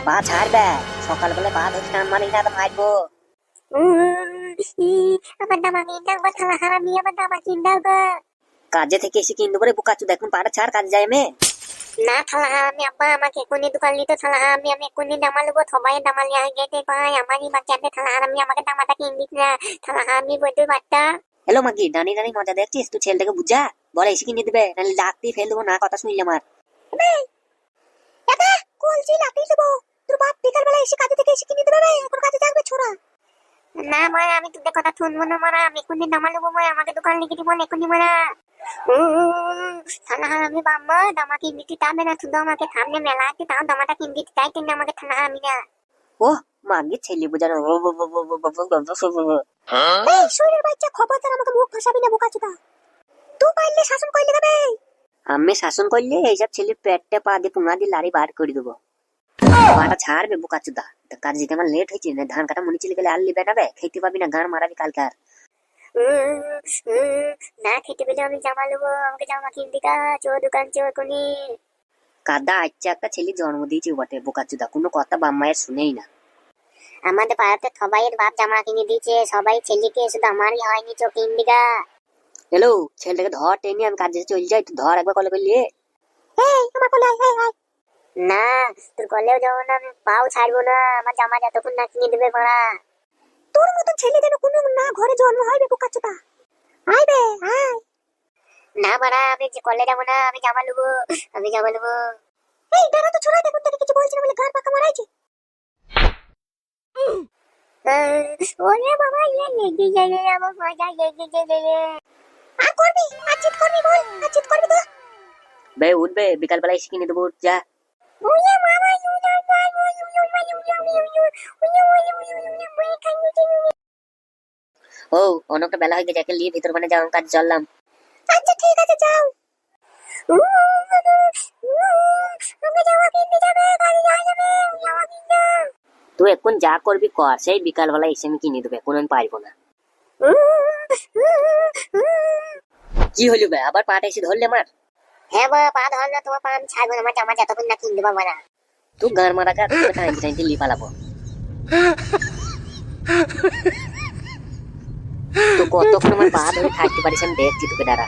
পা ছাড়বে, সকালবেলা পা ধরে টান মারি না তো ফাটবো। আমার দামা কিনতে হবে, থালা হারামি আমার দামা কিনতে হবে। কাজে থেকে এসে কিনতে পারে বুকাচু, দেখুন পাটা ছাড়, কাজে যায় মে না থালা হারামি আব্বা, আমাকে এক্ষুনি দোকান নিতে থালা হারামি, আমি এক্ষুনি দামা নেবো, সবাই দামা নিয়ে গেতে পাই, আমারই বাচ্চাদের থালা হারামি আমাকে দামাটা কিনে দিস না, থালা হারামি বলতে বাচ্চা। হ্যালো মাগি, নানি নানি মজা দেখছিস? তুই ছেলেটাকে বুঝা, বলে এসে কিনে দিবে, নাহলে লাত্তি ফেল দেবো না, কথা শুনলে আমার। দাদা কলছি লাতি দেবো, তোর বাপ বিকাল বেলা এসে কাজে থেকে এসে কিনে দেবে, এখন কাজে যাবে ছোড়া। না মা, আমি তোদের কথা শুনবো না মারা, আমি এক্ষুনি দামা নেবো মা, আমাকে দোকান লিখে দিব এক্ষুনি মারা। থানা হারামি বাম্মা, দামা কিনে দিতে চাবে না, শুধু আমাকে সামনে মেলা আছে তাও দামাটা কিনে দিতে চাইতেন না আমাকে থানা হারামি না। ও মাগি ছেলে বুঝানো। এই শরীরের বাচ্চা, খবরদার আমাকে মুখ ফাঁসাবি না বোকাচোদা, তুই পারলে শাসন করলে দেবে। আমি শাসন করলে এইসব ছেলের পেটটা পা দিয়ে পুঙা দিয়ে লাড়ি বার করে দেবো। পাটা ছাড়বে বুকাচুদা, কাজে যেতে আমার লেট হয়েছে, ধান কাটা মনে চলে গেলে আল্লি বেনাবে, খেতে পাবি না, গান মারাবি কালকে আর। না খেতে পেলে আমি জামা নেবো, আমাকে জামা কিনতে কাজ, ও দোকান চোর কোনি। কাদা আচ্ছা একটা ছেলে জন্ম দিয়েছে বটে বুকাচুদা, কোনো কথা বাম্মায়ের শুনেই না। আমাদের পাড়াতে সবাইয়ের বাপ জামা কিনে দিয়েছে, সবাই ছেলেকে, শুধু আমারই হয়নি, চোখ কিনদিকা। হ্যালো, ছেলেটাকে ধর টেনে, আমি কাজে চলে যাই, তুই ধর একবার কলে করলে। এই আমার কোলে আয়, আয়, আয়। না তোর কোলেও যাবো না, আমি পাও ছাড়বো না, আমার জামা যতক্ষণ না কিনে দেবে মারা। তোর মতো ছেলে যেন কোনো না ঘরে জন্ম হয় বে বোকাচোদা, আয় বে আয়। না মারা, আমি যে কোলে যাবো না, আমি জামা নেবো, আমি জামা নেবো। এই দাঁড়া তো ছোড়া, দেখুন তোকে কিছু বলছি না বলে গান পাকা মারাইছে। ওরে বাবা, ইয়ে লেগে যায় আমার মজা, লেগে যায়। আর করবি, আর চিৎ করবি, বল আর চিৎ করবি তো। বে উঠবে, বিকাল বেলা এসে কিনে দেবো, যা। ওরে বাবা, ও অনেকটা বেলা হয়ে গেছে, একে নিয়ে ভিতর মানে যাও, কাজ চললাম। আচ্ছা ঠিক আছে যাও। আমি জামা কিনতে যাবে, গাড়ি যাবে, জামা কিনতে। তুই এখন যা করবি কর, সেই বিকাল বেলা এসে আমি কিনে দেবে, কোনো আমি পারবো না। কি হলো বে, আবার পাটা এসে ধরলে আমার? হ্যাঁ মা, পা ধর না, তোমার পা আমি ছাড়বো না, আমার জামা যতক্ষণ না কিনতে পারবো না। তুই গান মারা কাজ টাইম টাইম লি পালাবো। তো কতক্ষণ আমার পা ধরে থাকতে পারিস আমি দেখছি, তোকে দাঁড়া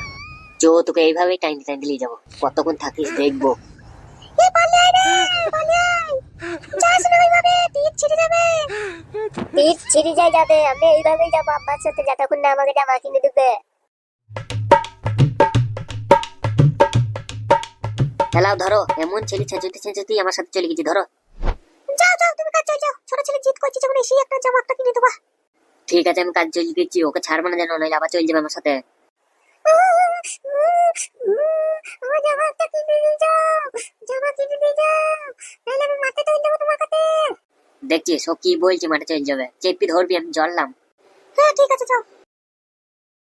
চো, তোকে এইভাবেই টাইম টাইম দিয়ে যাবো, কতক্ষণ থাকিস দেখবো। পিঠ ছিঁড়ে যায় যাবে, আমি এইভাবেই যাবো আব্বার সাথে, যতক্ষণ না আমাকে জামা কিনে দেবে। খেলাও ধরো, এমন ছেলে ছেঁচতে ছেঁচতে আমার সাথে চলে গেছি, ধরো। যাও যাও, তুমি কাজ চলে যাও, ছোট ছেলে জিদ করছে যখন এসে একটা জামা একটা কিনে দেবা। ঠিক আছে আমি কাজ চলে গেছি, ওকে ছাড়বো না যেন, নইলে আবার চলে যাবে আমার সাথে। আমার জামা একটা কিনে দিয়ে যাও, জামা কিনে দিয়ে যাও, নাহলে আমি মাথা তুলে দেবো তোমার কাছে। দেখছিস ও কি বলছে, মাঠে চলে যাবে, চেপি ধরবি, আমি চললাম। হ্যাঁ ঠিক আছে যাও।